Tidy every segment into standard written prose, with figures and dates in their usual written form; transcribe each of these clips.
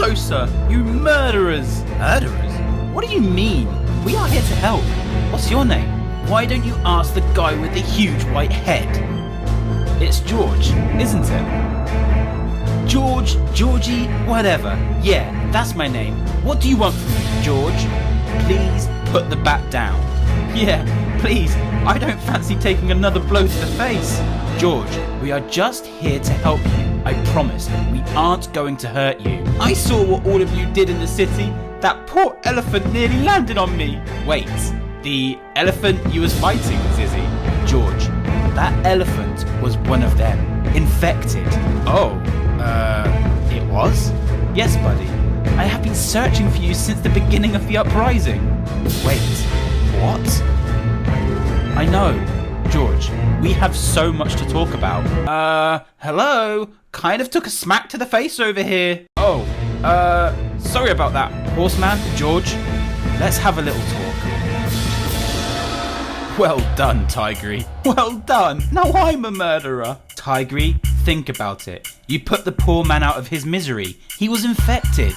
closer, you murderers! Murderers? What do you mean? We are here to help. What's your name? Why don't you ask the guy with the huge white head? It's George, isn't it? George, Georgie, whatever. Yeah, that's my name. What do you want from me, George? Please put the bat down. Yeah, please. I don't fancy taking another blow to the face. George, we are just here to help you. I promise, we aren't going to hurt you. I saw what all of you did in the city. That poor elephant nearly landed on me. Wait, the elephant you was fighting, Zizzy? George, that elephant was one of them. Infected. Oh, it was? Yes, buddy. I have been searching for you since the beginning of the uprising. Wait, what? I know. George, we have so much to talk about. Hello? Kind of took a smack to the face over here. Oh, sorry about that, horseman. George, let's have a little talk. Well done, Tigray. Well done. Now I'm a murderer. Tigray, think about it. You put the poor man out of his misery. He was infected.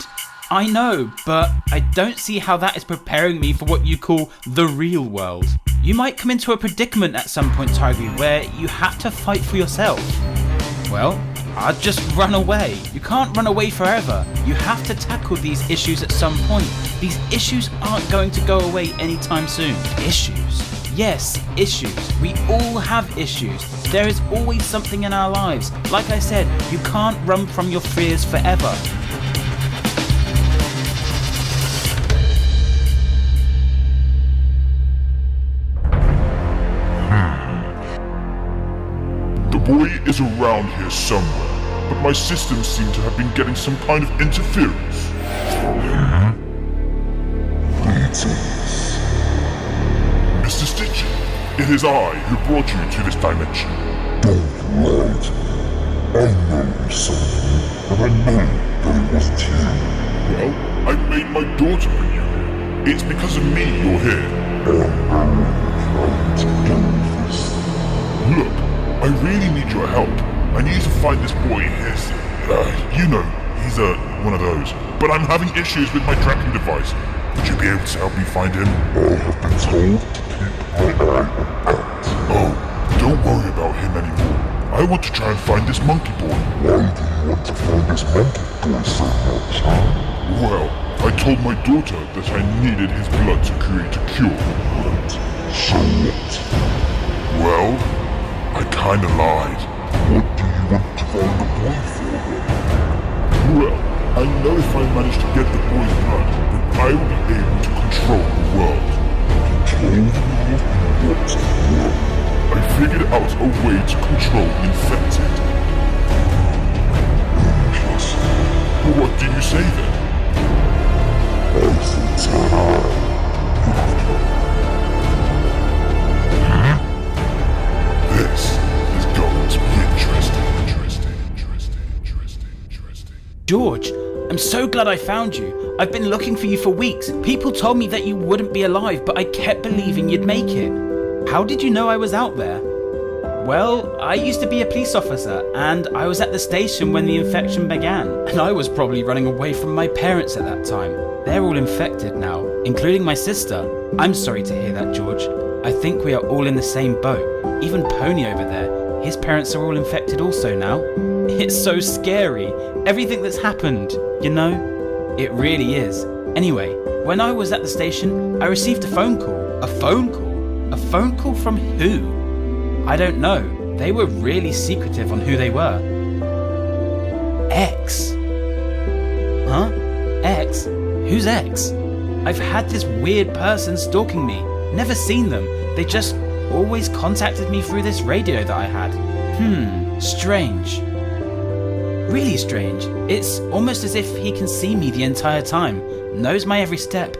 I know, but I don't see how that is preparing me for what you call the real world. You might come into a predicament at some point, Tigray, where you have to fight for yourself. Well, I'd just run away. You can't run away forever. You have to tackle these issues at some point. These issues aren't going to go away anytime soon. Issues? Yes, issues. We all have issues. There is always something in our lives. Like I said, you can't run from your fears forever. The boy is around here somewhere, but my systems seem to have been getting some kind of interference. Mr. Stitchy, it is I who brought you to this dimension. Don't lie to me. I know something, and I know that it wasn't you. Well, I made my daughter bring you here. It's because of me you're here. I know how to do this. Look, I really need your help. I need to find this boy. He's one of those. But I'm having issues with my tracking device. Would you be able to help me find him? I have been told to keep my eye on that. Oh, don't worry about him anymore. I want to try and find this monkey boy. Why do you want to find this monkey boy so much, huh? Well, I told my daughter that I needed his blood to create a cure. Right. So what? Well, I kinda lied. What do you want to find the boy for then? Well, I know if I manage to get the boy's blood, then I will be able to control the world. Control the world? What world? I figured out a way to control the infected. Interesting. What do you say then? I think so. This is going to be interesting. George, I'm so glad I found you. I've been looking for you for weeks. People told me that you wouldn't be alive, but I kept believing you'd make it. How did you know I was out there? Well, I used to be a police officer, and I was at the station when the infection began. And I was probably running away from my parents at that time. They're all infected now, including my sister. I'm sorry to hear that, George. I think we are all in the same boat. Even Pony over there, his parents are all infected also now. It's so scary, everything that's happened, you know? It really is. Anyway, when I was at the station, I received a phone call. A phone call? A phone call from who? I don't know. They were really secretive on who they were. X? Huh? X? Who's X? I've had this weird person stalking me. Never seen them. They just always contacted me through this radio that I had. Strange. Really strange. It's almost as if he can see me the entire time, knows my every step,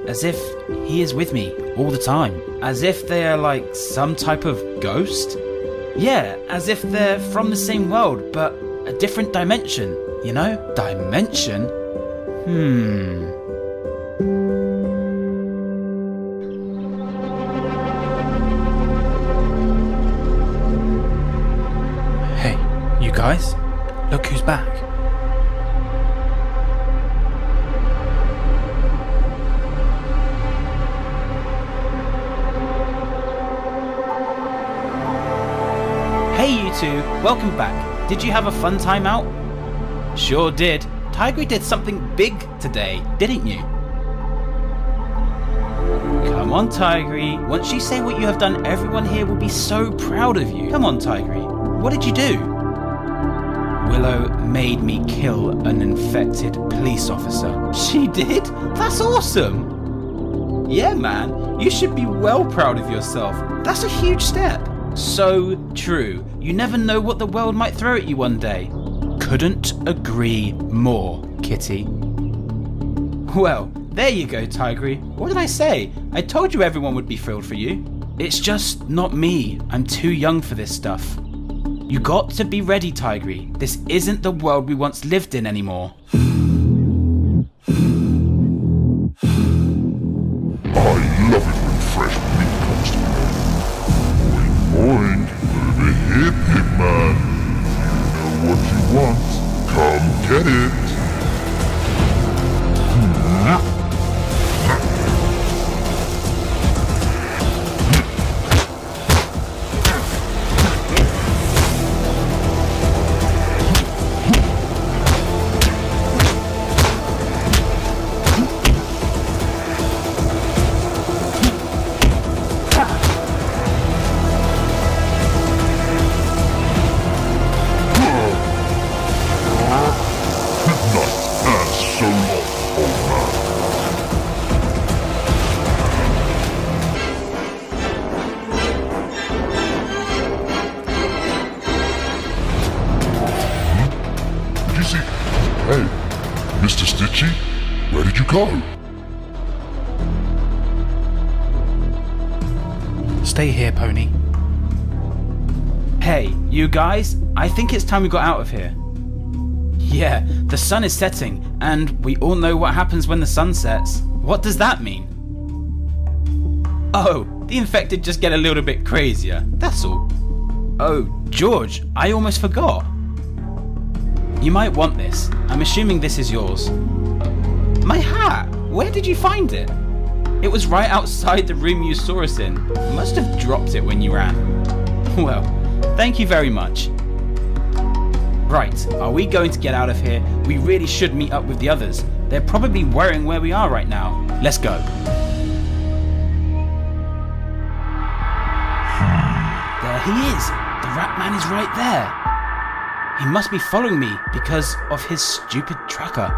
as if he is with me all the time. As if they are like some type of ghost? Yeah, as if they're from the same world, but a different dimension, you know? Dimension? Hey, you guys? Look who's back. two, welcome back. Did you have a fun time out? Sure did. Tigray did something big today, didn't you? Come on, Tigray. Once you say what you have done, everyone here will be so proud of you. Come on, Tigray. What did you do? Willow made me kill an infected police officer. She did? That's awesome! Yeah, man. You should be well proud of yourself. That's a huge step. So true. You never know what the world might throw at you one day. Couldn't agree more, Kitty. Well, there you go, Tigray. What did I say? I told you everyone would be thrilled for you. It's just not me. I'm too young for this stuff. You got to be ready, Tigray. This isn't the world we once lived in anymore. I love it when fresh meat comes to me. Boing, boing, over here, Pigman. You know what you want. Come get it. Hey, Mr. Stitchy, where did you go? Stay here, Pony. Hey, you guys, I think it's time we got out of here. Yeah, the sun is setting, and we all know what happens when the sun sets. What does that mean? Oh, the infected just get a little bit crazier, that's all. Oh, George, I almost forgot. You might want this. I'm assuming this is yours. My hat! Where did you find it? It was right outside the room you saw us in. You must have dropped it when you ran. Well, thank you very much. Right, are we going to get out of here? We really should meet up with the others. They're probably worrying where we are right now. Let's go. There he is. The Rat Man is right there. He must be following me because of his stupid tracker.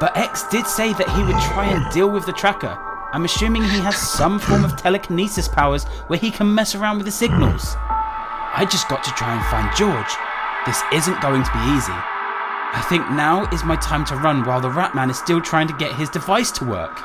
But X did say that he would try and deal with the tracker. I'm assuming he has some form of telekinesis powers where he can mess around with the signals. I just got to try and find George. This isn't going to be easy. I think now is my time to run while the Rat Man is still trying to get his device to work.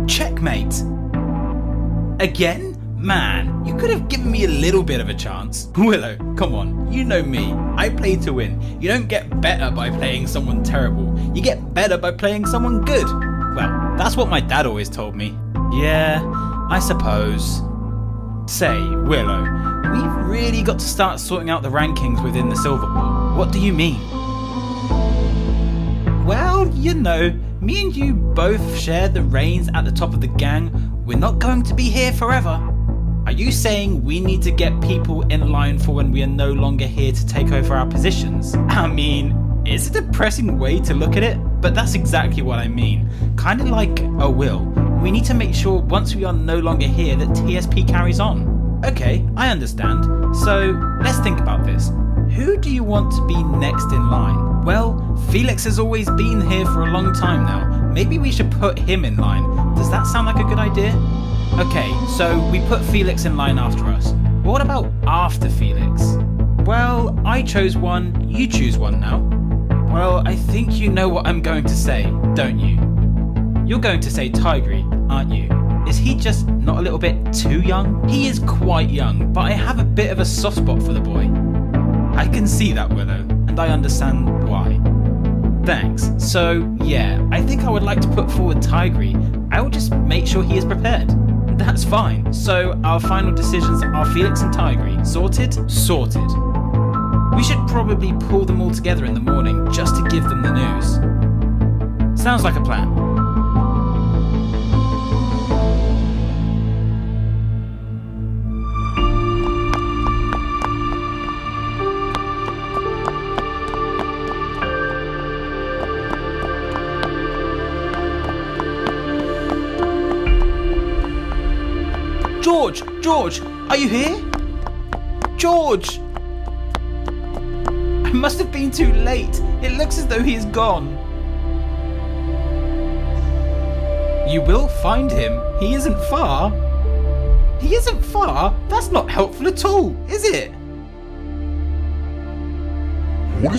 Checkmate! Again? Man, you could have given me a little bit of a chance. Willow, come on, you know me. I play to win. You don't get better by playing someone terrible. You get better by playing someone good. Well, that's what my dad always told me. Yeah, I suppose. Say, Willow, we've really got to start sorting out the rankings within the Silver Ball. What do you mean? Well, you know, me and you both share the reins at the top of the gang. We're not going to be here forever. Are you saying we need to get people in line for when we are no longer here to take over our positions? I mean, it's a depressing way to look at it, but that's exactly what I mean. Kind of like a will. We need to make sure once we are no longer here that TSP carries on. Okay, I understand. So, let's think about this. Who do you want to be next in line? Well, Felix has always been here for a long time now. Maybe we should put him in line. Does that sound like a good idea? Okay, so we put Felix in line after us. But what about after Felix? Well, I chose one, you choose one now. Well, I think you know what I'm going to say, don't you? You're going to say Tigray, aren't you? Is he just not a little bit too young? He is quite young, but I have a bit of a soft spot for the boy. I can see that, Willow, and I understand why. Thanks. So, yeah, I think I would like to put forward Tigray. I will just make sure he is prepared. That's fine. So our final decisions are Felix and Tigray. Sorted? Sorted. We should probably pull them all together in the morning just to give them the news. Sounds like a plan. George, are you here? George! I must have been too late. It looks as though he is gone. You will find him. He isn't far. He isn't far? That's not helpful at all, is it?